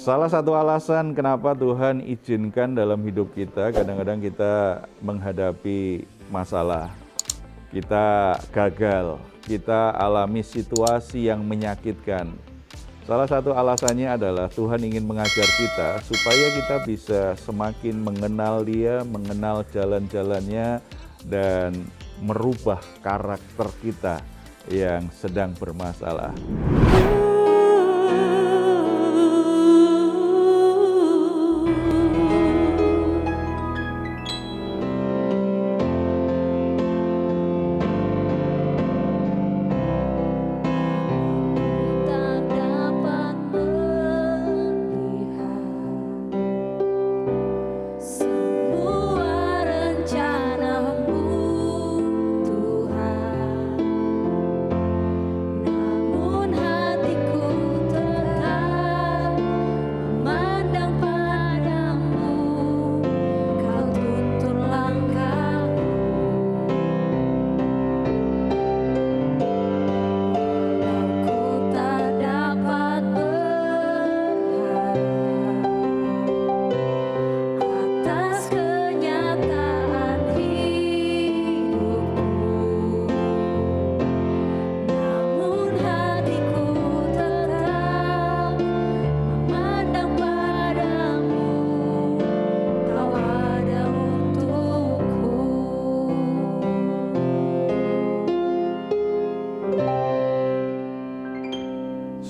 Salah satu alasan kenapa Tuhan izinkan dalam hidup kita, kadang-kadang kita menghadapi masalah, kita gagal, kita alami situasi yang menyakitkan. Salah satu alasannya adalah Tuhan ingin mengajar kita supaya kita bisa semakin mengenal Dia, mengenal jalan-jalannya, dan merubah karakter kita yang sedang bermasalah.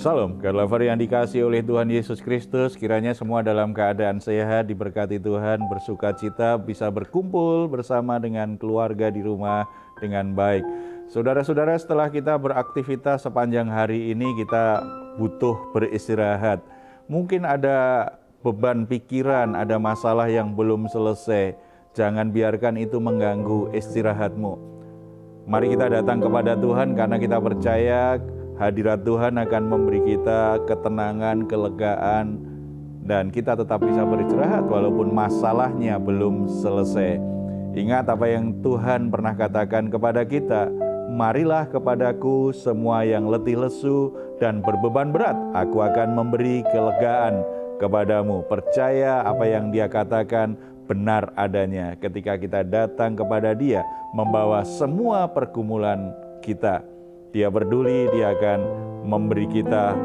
Salam, God lover yang dikasihi oleh Tuhan Yesus Kristus, kiranya semua dalam keadaan sehat, diberkati Tuhan, bersuka cita, bisa berkumpul bersama dengan keluarga di rumah dengan baik. Saudara-saudara, setelah kita beraktivitas sepanjang hari ini, kita butuh beristirahat. Mungkin ada beban pikiran, ada masalah yang belum selesai. Jangan biarkan itu mengganggu istirahatmu. Mari kita datang kepada Tuhan karena kita percaya hadirat Tuhan akan memberi kita ketenangan, kelegaan, dan kita tetap bisa beristirahat walaupun masalahnya belum selesai. Ingat apa yang Tuhan pernah katakan kepada kita, marilah kepadaku semua yang letih lesu dan berbeban berat, aku akan memberi kelegaan kepadamu. Percaya apa yang Dia katakan benar adanya ketika kita datang kepada Dia membawa semua pergumulan kita. Dia peduli, Dia akan memberi kita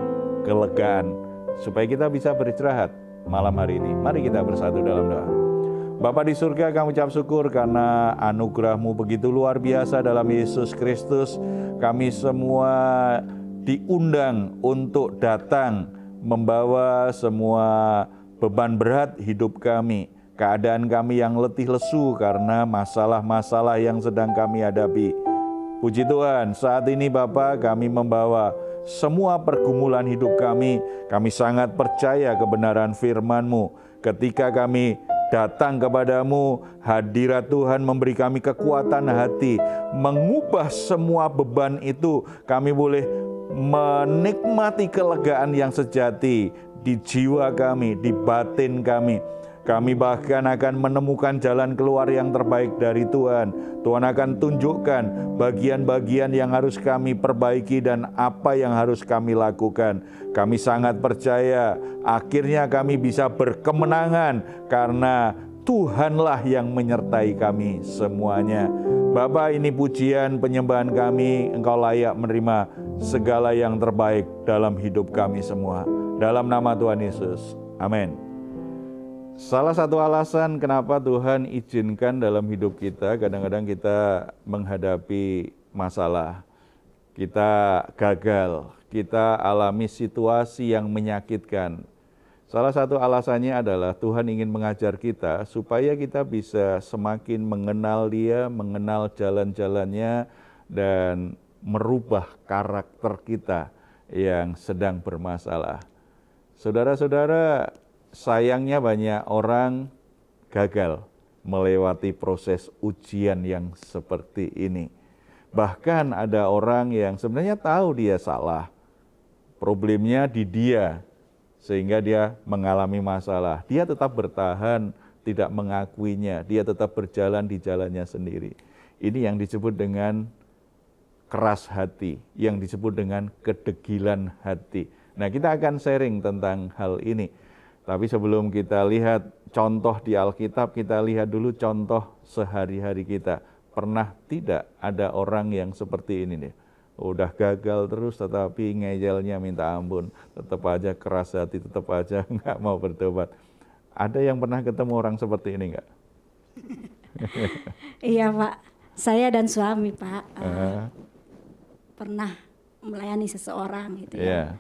kelegaan supaya kita bisa beristirahat malam hari ini. Mari kita bersatu dalam doa. Bapa di surga, kami ucap syukur karena anugerah-Mu begitu luar biasa dalam Yesus Kristus. Kami semua diundang untuk datang membawa semua beban berat hidup kami, keadaan kami yang letih lesu karena masalah-masalah yang sedang kami hadapi. Puji Tuhan, saat ini Bapa, kami membawa semua pergumulan hidup kami. Kami sangat percaya kebenaran firman-Mu. Ketika kami datang kepadamu, hadirat Tuhan memberi kami kekuatan hati, mengubah semua beban itu. Kami boleh menikmati kelegaan yang sejati di jiwa kami, di batin kami. Kami bahkan akan menemukan jalan keluar yang terbaik dari Tuhan. Tuhan akan tunjukkan bagian-bagian yang harus kami perbaiki dan apa yang harus kami lakukan. Kami sangat percaya akhirnya kami bisa berkemenangan karena Tuhanlah yang menyertai kami semuanya. Bapa, ini pujian penyembahan kami, Engkau layak menerima segala yang terbaik dalam hidup kami semua. Dalam nama Tuhan Yesus, amin. Salah satu alasan kenapa Tuhan izinkan dalam hidup kita, kadang-kadang kita menghadapi masalah, kita gagal, kita alami situasi yang menyakitkan. Salah satu alasannya adalah Tuhan ingin mengajar kita supaya kita bisa semakin mengenal Dia, mengenal jalan-jalannya, dan merubah karakter kita yang sedang bermasalah. Saudara-saudara, sayangnya banyak orang gagal melewati proses ujian yang seperti ini. Bahkan ada orang yang sebenarnya tahu dia salah, problemnya di dia, sehingga dia mengalami masalah. Dia tetap bertahan, tidak mengakuinya, dia tetap berjalan di jalannya sendiri. Ini yang disebut dengan keras hati, yang disebut dengan kedegilan hati. Nah, kita akan sharing tentang hal ini. Tapi sebelum kita lihat contoh di Alkitab, kita lihat dulu contoh sehari-hari kita. Pernah tidak ada orang yang seperti ini nih? Udah gagal terus tetapi ngejelnya minta ampun. Tetap aja keras hati, tetap aja nggak mau bertobat. Ada yang pernah ketemu orang seperti ini nggak? Iya Pak, saya dan suami Pak pernah melayani seseorang gitu ya.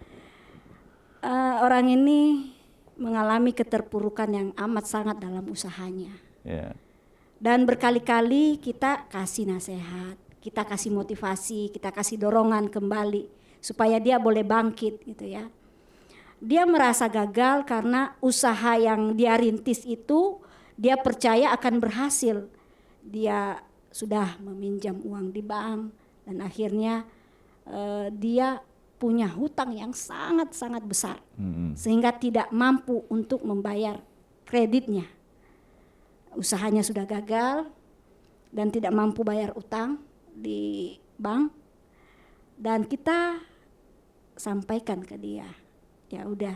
Orang ini mengalami keterpurukan yang amat sangat dalam usahanya. Dan berkali-kali kita kasih nasihat, kita kasih motivasi, kita kasih dorongan kembali supaya dia boleh bangkit gitu ya. Dia merasa gagal karena usaha yang dia rintis itu dia percaya akan berhasil. Dia sudah meminjam uang di bank dan akhirnya dia punya hutang yang sangat-sangat besar sehingga tidak mampu untuk membayar kreditnya. Usahanya sudah gagal dan tidak mampu bayar utang di bank, dan kita sampaikan ke dia, ya udah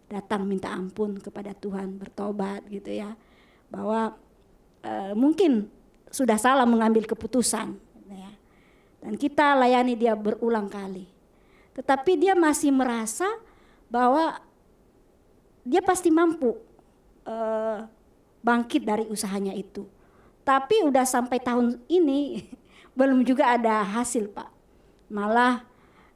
datang minta ampun kepada Tuhan, bertobat gitu ya, bahwa mungkin sudah salah mengambil keputusan gitu ya. Dan kita layani dia berulang kali. Tetapi dia masih merasa bahwa dia pasti mampu bangkit dari usahanya itu. Tapi udah sampai tahun ini belum juga ada hasil Pak. Malah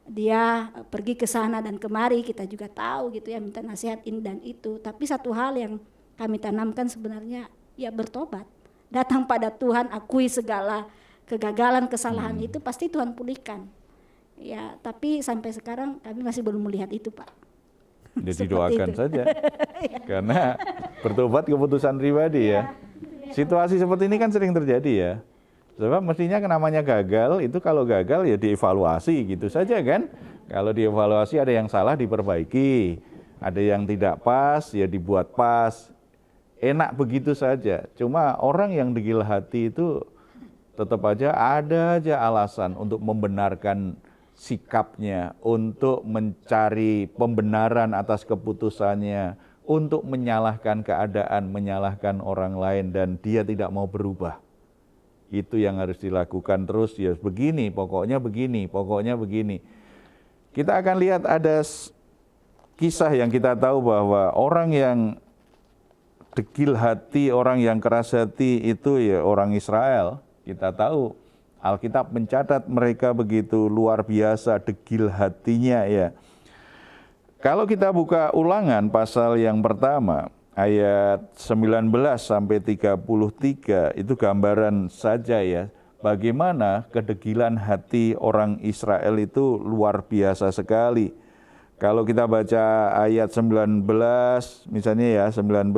dia pergi ke sana dan kemari, kita juga tahu gitu ya, minta nasihat ini dan itu. Tapi satu hal yang kami tanamkan sebenarnya ya bertobat. Datang pada Tuhan, akui segala kegagalan, kesalahan itu pasti Tuhan pulihkan. Ya, tapi sampai sekarang kami masih belum melihat itu Pak. Jadi doakan saja, karena bertobat keputusan pribadi ya. Situasi seperti ini kan sering terjadi ya. Sebab mestinya namanya gagal, itu kalau gagal ya dievaluasi gitu saja kan. Kalau dievaluasi ada yang salah diperbaiki, ada yang tidak pas ya dibuat pas. Enak begitu saja. Cuma orang yang degil hati itu tetap aja ada aja alasan untuk membenarkan sikapnya, untuk mencari pembenaran atas keputusannya, untuk menyalahkan keadaan, menyalahkan orang lain, dan dia tidak mau berubah. Itu yang harus dilakukan terus, ya begini, pokoknya begini, pokoknya begini. Kita akan lihat ada kisah yang kita tahu bahwa orang yang degil hati, orang yang keras hati itu ya orang Israel. Kita tahu Alkitab mencatat mereka begitu luar biasa degil hatinya ya. Kalau kita buka Ulangan pasal yang pertama ayat 19 sampai 33 itu gambaran saja ya bagaimana kedegilan hati orang Israel itu luar biasa sekali. Kalau kita baca ayat 19 misalnya ya 19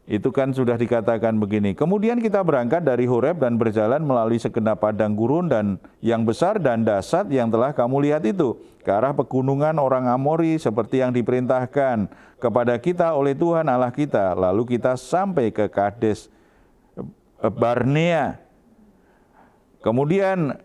itu kan sudah dikatakan begini. Kemudian kita berangkat dari Horeb dan berjalan melalui segenap padang gurun dan yang besar dan dasar yang telah kamu lihat itu, ke arah pegunungan orang Amori seperti yang diperintahkan kepada kita oleh Tuhan Allah kita. Lalu kita sampai ke Kades Barnea. Kemudian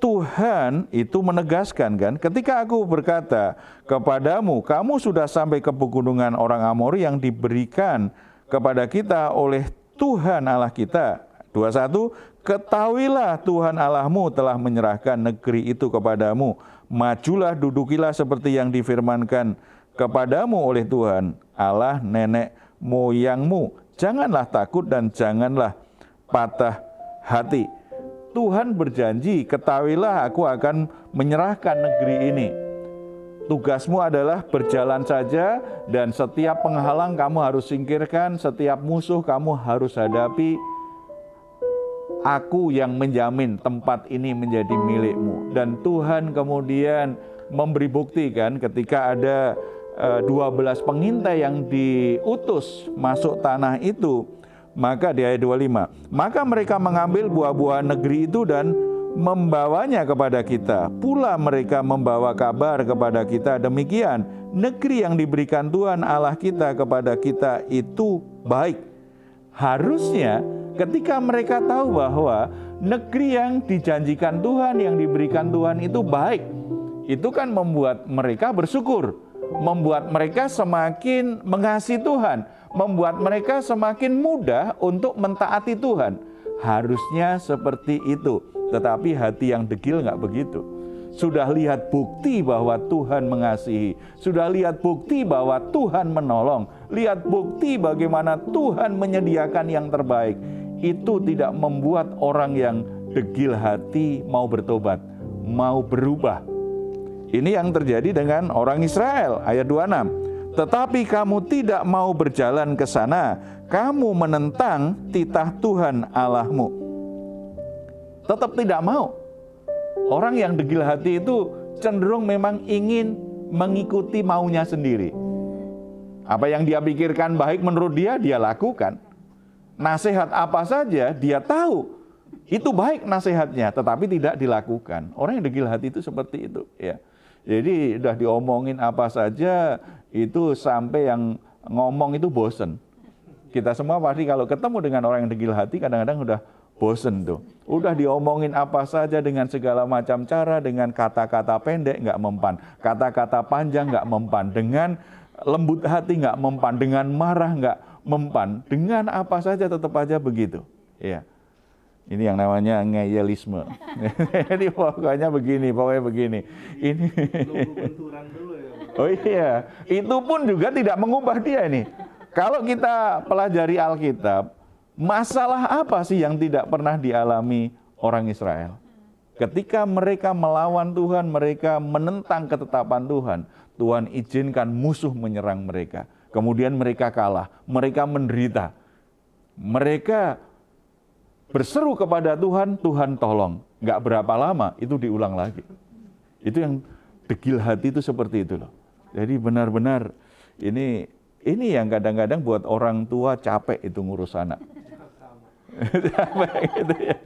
Tuhan itu menegaskan kan, ketika aku berkata kepadamu, kamu sudah sampai ke pegunungan orang Amori yang diberikan kepada kita oleh Tuhan Allah kita. 21, ketahuilah Tuhan Allahmu telah menyerahkan negeri itu kepadamu. Majulah, dudukilah seperti yang difirmankan kepadamu oleh Tuhan Allah nenek moyangmu. Janganlah takut dan janganlah patah hati. Tuhan berjanji, ketahuilah aku akan menyerahkan negeri ini. Tugasmu adalah berjalan saja dan setiap penghalang kamu harus singkirkan, setiap musuh kamu harus hadapi. Aku yang menjamin tempat ini menjadi milikmu. Dan Tuhan kemudian memberi bukti kan ketika ada 12 pengintai yang diutus masuk tanah itu. Maka di ayat 25, maka mereka mengambil buah-buah negeri itu dan membawanya kepada kita. Pula mereka membawa kabar kepada kita demikian, negeri yang diberikan Tuhan Allah kita kepada kita itu baik. Harusnya ketika mereka tahu bahwa negeri yang dijanjikan Tuhan, yang diberikan Tuhan itu baik, itu kan membuat mereka bersyukur. membuat mereka semakin mengasihi Tuhan, membuat mereka semakin mudah untuk mentaati Tuhan. Harusnya seperti itu, tetapi hati yang degil nggak begitu. Sudah lihat bukti bahwa Tuhan mengasihi, sudah lihat bukti bahwa Tuhan menolong, lihat bukti bagaimana Tuhan menyediakan yang terbaik. Itu tidak membuat orang yang degil hati mau bertobat, mau berubah. Ini yang terjadi dengan orang Israel, ayat 26. Tetapi kamu tidak mau berjalan ke sana, kamu menentang titah Tuhan Allahmu. Tetap tidak mau. Orang yang degil hati itu cenderung memang ingin mengikuti maunya sendiri. Apa yang dia pikirkan baik menurut dia, dia lakukan. Nasihat apa saja dia tahu itu baik nasihatnya, tetapi tidak dilakukan. Orang yang degil hati itu seperti itu, ya. Jadi udah diomongin apa saja itu sampai yang ngomong itu bosen. Kita semua pasti kalau ketemu dengan orang yang degil hati kadang-kadang udah bosen tuh. Udah diomongin apa saja dengan segala macam cara, dengan kata-kata pendek nggak mempan, kata-kata panjang nggak mempan, dengan lembut hati nggak mempan, dengan marah nggak mempan, dengan apa saja tetap aja begitu. Ya, ini yang namanya ngeyelisme. Jadi pokoknya begini. Ini. Oh iya, itu pun juga tidak mengubah dia ini. Kalau kita pelajari Alkitab, masalah apa sih yang tidak pernah dialami orang Israel? Ketika mereka melawan Tuhan, mereka menentang ketetapan Tuhan, Tuhan izinkan musuh menyerang mereka. Kemudian mereka kalah, mereka menderita. Mereka berseru kepada Tuhan, Tuhan tolong. Nggak berapa lama, itu diulang lagi. Itu yang degil hati itu seperti itu loh. Jadi benar-benar ini yang kadang-kadang buat orang tua capek itu ngurus anak. Gitu ya.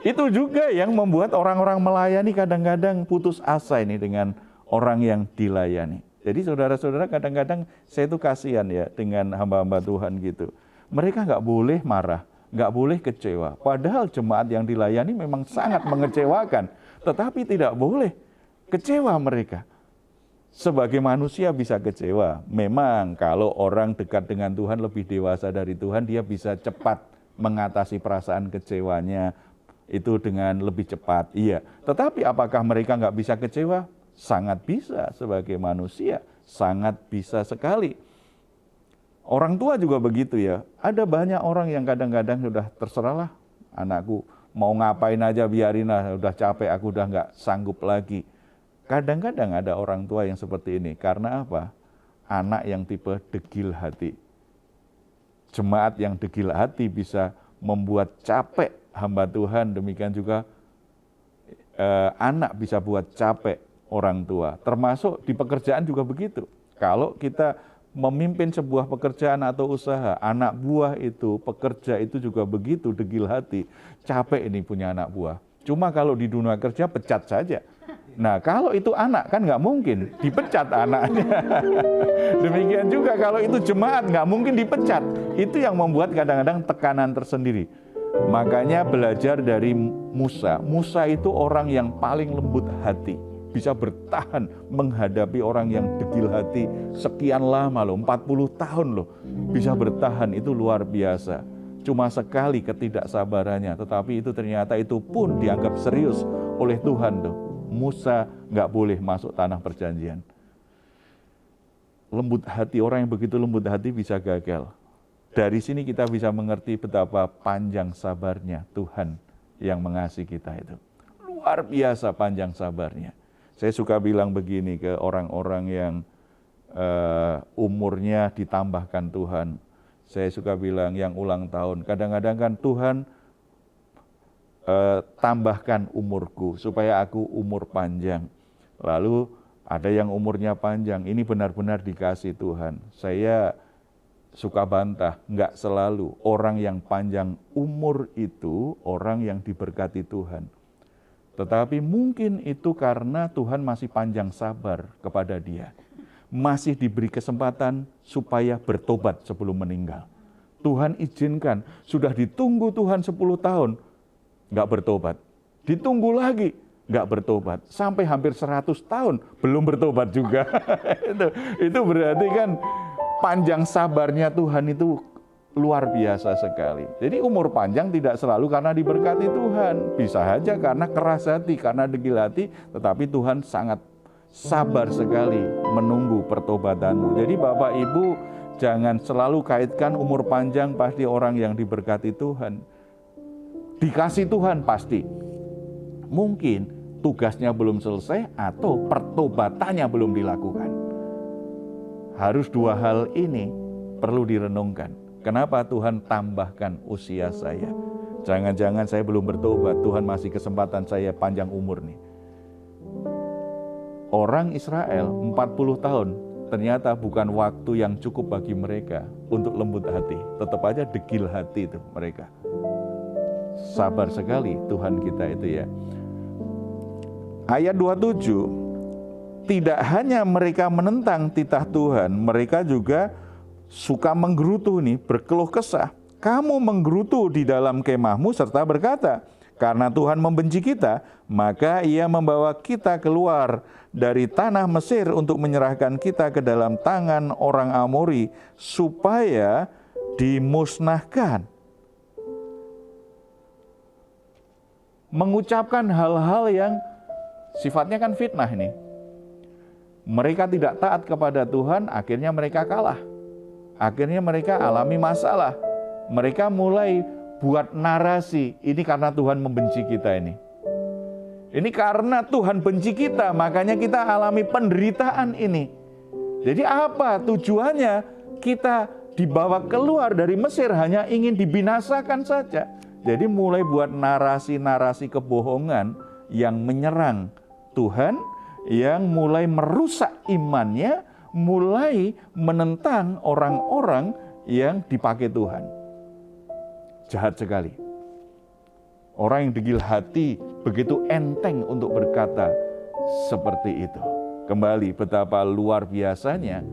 Itu juga yang membuat orang-orang melayani kadang-kadang putus asa ini dengan orang yang dilayani. Jadi saudara-saudara kadang-kadang saya itu kasihan ya dengan hamba-hamba Tuhan gitu. Mereka nggak boleh marah, nggak boleh kecewa. Padahal jemaat yang dilayani memang sangat mengecewakan. Tetapi tidak boleh kecewa mereka. Sebagai manusia bisa kecewa. Memang kalau orang dekat dengan Tuhan lebih dewasa dari Tuhan, dia bisa cepat mengatasi perasaan kecewanya itu dengan lebih cepat. Iya. Tetapi apakah mereka nggak bisa kecewa? Sangat bisa sebagai manusia. Sangat bisa sekali. Orang tua juga begitu ya. Ada banyak orang yang kadang-kadang sudah terserahlah anakku mau ngapain aja biarin lah, udah capek aku udah nggak sanggup lagi. Kadang-kadang ada orang tua yang seperti ini. Karena apa? Anak yang tipe degil hati. Jemaat yang degil hati bisa membuat capek hamba Tuhan. Demikian juga anak bisa buat capek orang tua. Termasuk di pekerjaan juga begitu. Kalau kita memimpin sebuah pekerjaan atau usaha, anak buah itu, pekerja itu juga begitu degil hati. Capek ini punya anak buah. Cuma kalau di dunia kerja pecat saja. Nah kalau itu anak kan nggak mungkin dipecat anaknya. Demikian juga kalau itu jemaat nggak mungkin dipecat. Itu yang membuat kadang-kadang tekanan tersendiri. Makanya belajar dari Musa. Musa itu orang yang paling lembut hati. Bisa bertahan menghadapi orang yang degil hati sekian lama loh, 40 tahun loh. Bisa bertahan itu luar biasa. Cuma sekali ketidaksabarannya, tetapi itu ternyata itu pun dianggap serius oleh Tuhan tuh. Musa nggak boleh masuk tanah perjanjian. Lembut hati, orang yang begitu lembut hati bisa gagal. Dari sini kita bisa mengerti betapa panjang sabarnya Tuhan yang mengasihi kita itu. Luar biasa panjang sabarnya. Saya suka bilang begini ke orang-orang yang umurnya ditambahkan Tuhan. Saya suka bilang yang ulang tahun. Kadang-kadang kan Tuhan tambahkan umurku supaya aku umur panjang. Lalu ada yang umurnya panjang, ini benar-benar dikasih Tuhan. Saya suka bantah, enggak selalu orang yang panjang umur itu orang yang diberkati Tuhan. Tetapi mungkin itu karena Tuhan masih panjang sabar kepada dia. Masih diberi kesempatan supaya bertobat sebelum meninggal. Tuhan izinkan, sudah ditunggu Tuhan 10 tahun, nggak bertobat. Ditunggu lagi, nggak bertobat. Sampai hampir 100 tahun belum bertobat juga. itu berarti kan panjang sabarnya Tuhan itu luar biasa sekali. Jadi umur panjang tidak selalu karena diberkati Tuhan. Bisa saja karena keras hati, karena degil hati, tetapi Tuhan sangat sabar sekali menunggu pertobatanmu. Jadi Bapak Ibu, jangan selalu kaitkan umur panjang pasti orang yang diberkati Tuhan. Dikasih Tuhan pasti. Mungkin tugasnya belum selesai atau pertobatannya belum dilakukan. Harus dua hal ini perlu direnungkan. Kenapa Tuhan tambahkan usia saya? Jangan-jangan saya belum bertobat, Tuhan masih kesempatan saya panjang umur nih. Orang Israel 40 tahun ternyata bukan waktu yang cukup bagi mereka untuk lembut hati. Tetap aja degil hati itu mereka. Sabar sekali Tuhan kita itu ya. Ayat 27, tidak hanya mereka menentang titah Tuhan, mereka juga suka menggerutu nih, berkeluh kesah. Kamu menggerutu di dalam kemahmu serta berkata, karena Tuhan membenci kita, maka Ia membawa kita keluar dari tanah Mesir untuk menyerahkan kita ke dalam tangan orang Amori supaya dimusnahkan. Mengucapkan hal-hal yang sifatnya kan fitnah ini. Mereka tidak taat kepada Tuhan, akhirnya mereka kalah. Akhirnya mereka alami masalah. Mereka mulai buat narasi, ini karena Tuhan membenci kita ini. Ini karena Tuhan benci kita, makanya kita alami penderitaan ini. Jadi apa tujuannya? Kita dibawa keluar dari Mesir hanya ingin dibinasakan saja. Jadi mulai buat narasi-narasi kebohongan yang menyerang Tuhan, yang mulai merusak imannya, mulai menentang orang-orang yang dipakai Tuhan. Jahat sekali. Orang yang degil hati begitu enteng untuk berkata seperti itu. Kembali betapa luar biasanya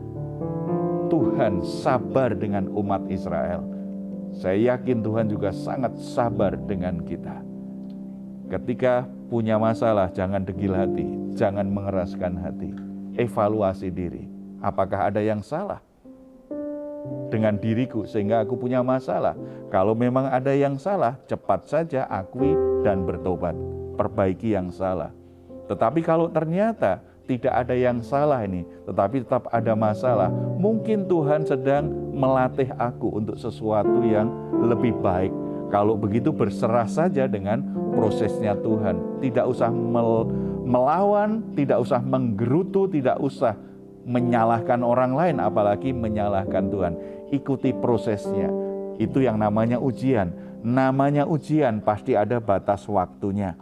Tuhan sabar dengan umat Israel. Saya yakin Tuhan juga sangat sabar dengan kita. Ketika punya masalah, jangan degil hati, jangan mengeraskan hati. Evaluasi diri. Apakah ada yang salah dengan diriku sehingga aku punya masalah? Kalau memang ada yang salah, cepat saja akui dan bertobat. Perbaiki yang salah. Tetapi kalau ternyata tidak ada yang salah ini, tetapi tetap ada masalah, mungkin Tuhan sedang melatih aku untuk sesuatu yang lebih baik. Kalau begitu berserah saja dengan prosesnya Tuhan. Tidak usah melawan, tidak usah menggerutu, tidak usah menyalahkan orang lain, apalagi menyalahkan Tuhan. Ikuti prosesnya. Itu yang namanya ujian. Namanya ujian pasti ada batas waktunya.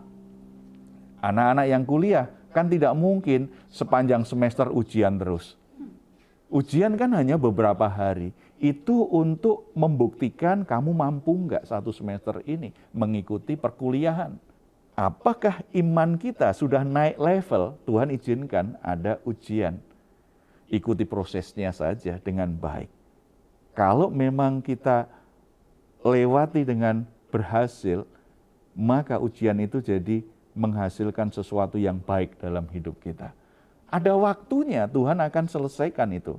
Anak-anak yang kuliah kan tidak mungkin sepanjang semester ujian terus. Ujian kan hanya beberapa hari. Itu untuk membuktikan kamu mampu nggak satu semester ini mengikuti perkuliahan. Apakah iman kita sudah naik level? Tuhan izinkan ada ujian. Ikuti prosesnya saja dengan baik. Kalau memang kita lewati dengan berhasil, maka ujian itu jadi menghasilkan sesuatu yang baik dalam hidup kita. Ada waktunya Tuhan akan selesaikan itu.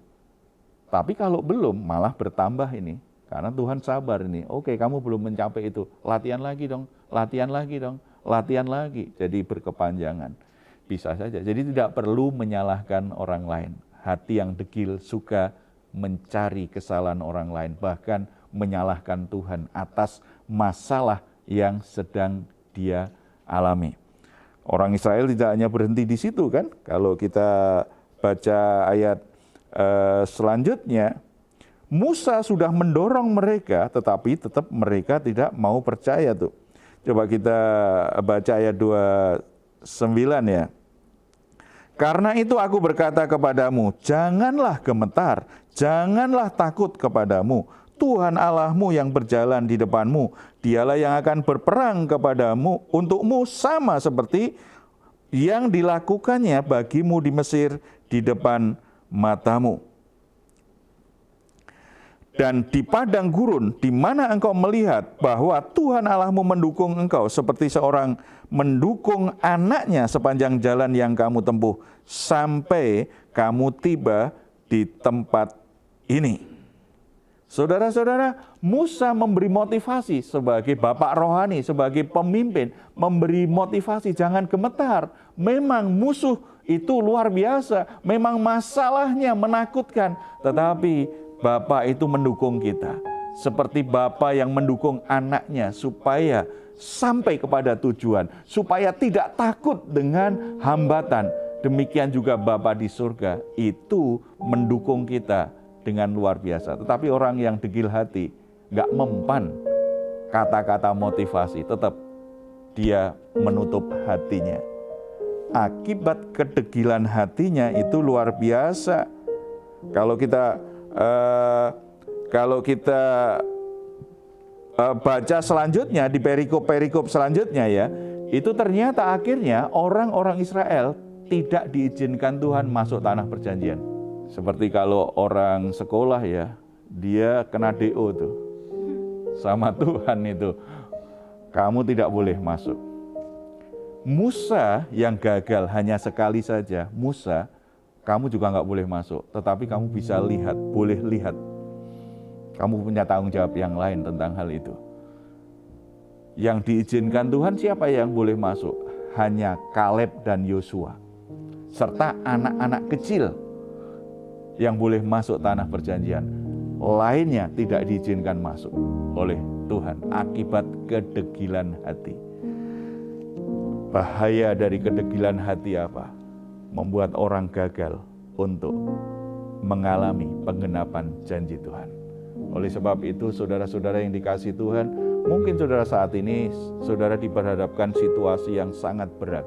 Tapi kalau belum, malah bertambah ini. Karena Tuhan sabar ini. Oke, kamu belum mencapai itu. Latihan lagi dong, latihan lagi dong, latihan lagi. Jadi berkepanjangan. Bisa saja. Jadi tidak perlu menyalahkan orang lain. Hati yang degil suka mencari kesalahan orang lain. Bahkan menyalahkan Tuhan atas masalah yang sedang dia alami. Orang Israel tidak hanya berhenti di situ kan. Kalau kita baca ayat selanjutnya, Musa sudah mendorong mereka, tetapi tetap mereka tidak mau percaya tuh. Coba kita baca ayat 29 ya. Karena itu aku berkata kepadamu, janganlah gemetar, janganlah takut kepadamu. Tuhan Allahmu yang berjalan di depanmu, dialah yang akan berperang kepadamu, untukmu sama seperti yang dilakukannya bagimu di Mesir di depan matamu. Dan di padang gurun, di mana engkau melihat bahwa Tuhan Allahmu mendukung engkau seperti seorang mendukung anaknya sepanjang jalan yang kamu tempuh, sampai kamu tiba di tempat ini. Saudara-saudara, Musa memberi motivasi sebagai bapak rohani, sebagai pemimpin, memberi motivasi, jangan gemetar. Memang musuh itu luar biasa, memang masalahnya menakutkan, tetapi Bapa itu mendukung kita, seperti Bapa yang mendukung anaknya supaya sampai kepada tujuan, supaya tidak takut dengan hambatan. Demikian juga Bapa di surga itu mendukung kita dengan luar biasa. Tetapi orang yang degil hati, nggak mempan kata-kata motivasi, tetap dia menutup hatinya. Akibat kedegilan hatinya itu luar biasa. Kalau kita baca selanjutnya di perikop selanjutnya ya, itu ternyata akhirnya orang-orang Israel tidak diizinkan Tuhan masuk tanah perjanjian. Seperti kalau orang sekolah ya, dia kena DO tuh sama Tuhan itu, kamu tidak boleh masuk. Musa yang gagal hanya sekali saja, Musa, kamu juga nggak boleh masuk, tetapi kamu bisa lihat, boleh lihat. Kamu punya tanggung jawab yang lain tentang hal itu. Yang diizinkan Tuhan siapa yang boleh masuk? Hanya Kaleb dan Yosua, serta anak-anak kecil yang boleh masuk tanah perjanjian. Lainnya tidak diizinkan masuk oleh Tuhan akibat kedegilan hati. Bahaya dari kedegilan hati apa? Membuat orang gagal untuk mengalami penggenapan janji Tuhan. Oleh sebab itu, saudara-saudara yang dikasihi Tuhan, mungkin saudara saat ini, saudara diperhadapkan situasi yang sangat berat,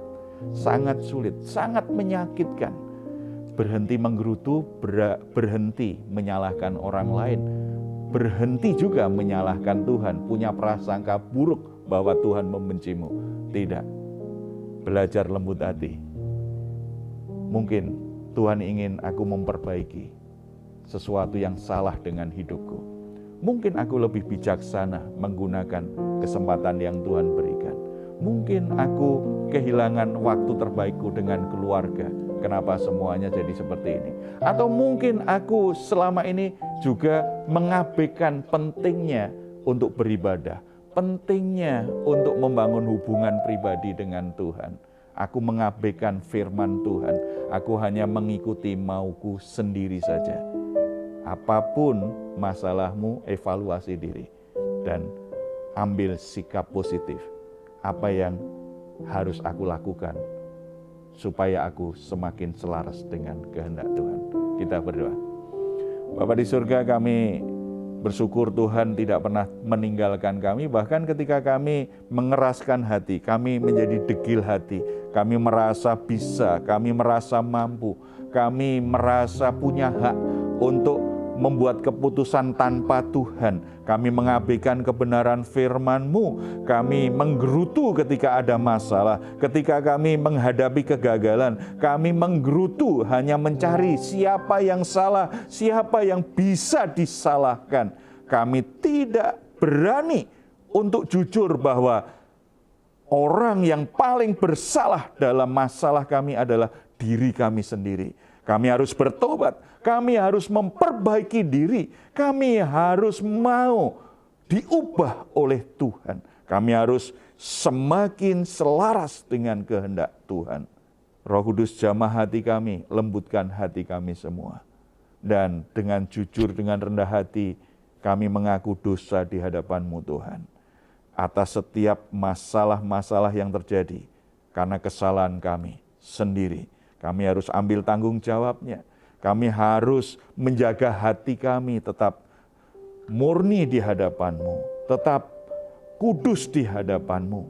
sangat sulit, sangat menyakitkan. Berhenti menggerutu, berhenti menyalahkan orang lain, berhenti juga menyalahkan Tuhan, punya prasangka buruk bahwa Tuhan membencimu. Tidak, belajar lembut hati. Mungkin Tuhan ingin aku memperbaiki sesuatu yang salah dengan hidupku. Mungkin aku lebih bijaksana menggunakan kesempatan yang Tuhan berikan. Mungkin aku kehilangan waktu terbaikku dengan keluarga. Kenapa semuanya jadi seperti ini? Atau mungkin aku selama ini juga mengabaikan pentingnya untuk beribadah, pentingnya untuk membangun hubungan pribadi dengan Tuhan. Aku mengabaikan firman Tuhan. Aku hanya mengikuti mauku sendiri saja. Apapun masalahmu, evaluasi diri dan ambil sikap positif. Apa yang harus aku lakukan supaya aku semakin selaras dengan kehendak Tuhan. Kita berdoa. Bapa di surga, kami bersyukur Tuhan tidak pernah meninggalkan kami, bahkan ketika kami mengeraskan hati, kami menjadi degil hati, kami merasa bisa, kami merasa mampu, kami merasa punya hak untuk membuat keputusan tanpa Tuhan. Kami mengabaikan kebenaran firman-Mu, kami menggerutu ketika ada masalah, ketika kami menghadapi kegagalan, kami menggerutu hanya mencari siapa yang salah, siapa yang bisa disalahkan. Kami tidak berani untuk jujur bahwa orang yang paling bersalah dalam masalah kami adalah diri kami sendiri. Kami harus bertobat, kami harus memperbaiki diri, kami harus mau diubah oleh Tuhan. Kami harus semakin selaras dengan kehendak Tuhan. Roh Kudus jamah hati kami, lembutkan hati kami semua. Dan dengan jujur, dengan rendah hati, kami mengaku dosa di hadapan-Mu Tuhan. Atas setiap masalah-masalah yang terjadi, karena kesalahan kami sendiri. Kami harus ambil tanggung jawabnya. Kami harus menjaga hati kami tetap murni di hadapan-Mu, tetap kudus di hadapan-Mu.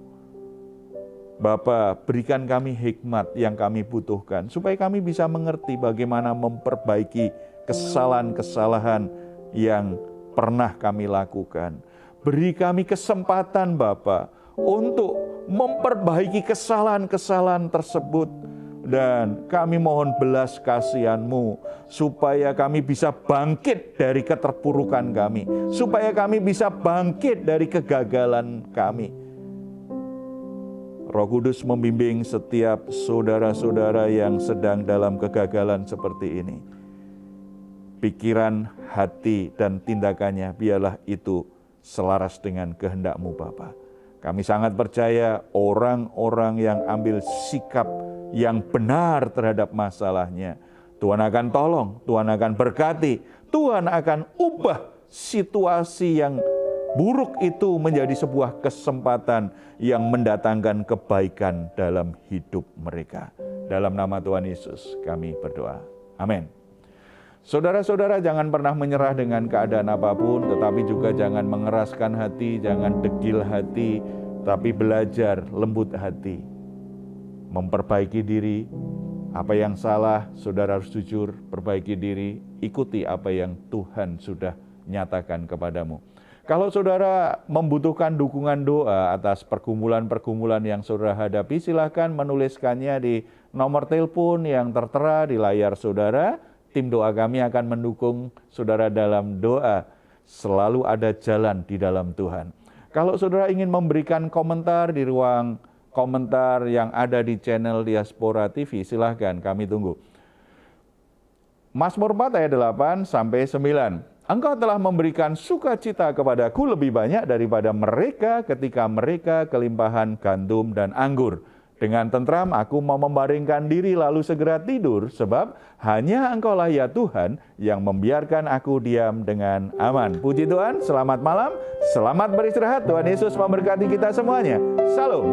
Bapa, berikan kami hikmat yang kami butuhkan, supaya kami bisa mengerti bagaimana memperbaiki kesalahan-kesalahan yang pernah kami lakukan. Beri kami kesempatan Bapa untuk memperbaiki kesalahan-kesalahan tersebut, Dan kami mohon belas kasihan-Mu, supaya kami bisa bangkit dari keterpurukan kami, supaya kami bisa bangkit dari kegagalan kami. Roh Kudus membimbing setiap saudara-saudara yang sedang dalam kegagalan seperti ini. Pikiran, hati, dan tindakannya biarlah itu selaras dengan kehendak-Mu Bapa. Kami sangat percaya orang-orang yang ambil sikap yang benar terhadap masalahnya, Tuhan akan tolong, Tuhan akan berkati, Tuhan akan ubah situasi yang buruk itu menjadi sebuah kesempatan yang mendatangkan kebaikan dalam hidup mereka. Dalam nama Tuhan Yesus kami berdoa. Amin. Saudara-saudara, jangan pernah menyerah dengan keadaan apapun, tetapi juga jangan mengeraskan hati, jangan degil hati, tapi belajar lembut hati. Memperbaiki diri, apa yang salah, saudara harus jujur, perbaiki diri, ikuti apa yang Tuhan sudah nyatakan kepadamu. Kalau saudara membutuhkan dukungan doa atas pergumulan-pergumulan yang saudara hadapi, silakan menuliskannya di nomor telepon yang tertera di layar saudara. Tim doa kami akan mendukung saudara dalam doa. Selalu ada jalan di dalam Tuhan. Kalau saudara ingin memberikan komentar di ruang komentar yang ada di channel Diaspora TV, silahkan, kami tunggu. Mazmur 4 ayat 8 sampai 9. Engkau telah memberikan sukacita kepadaku lebih banyak daripada mereka ketika mereka kelimpahan gandum dan anggur. Dengan tentram aku mau membaringkan diri lalu segera tidur, sebab hanya Engkaulah ya Tuhan yang membiarkan aku diam dengan aman. Puji Tuhan, selamat malam, selamat beristirahat. Tuhan Yesus memberkati kita semuanya. Salam.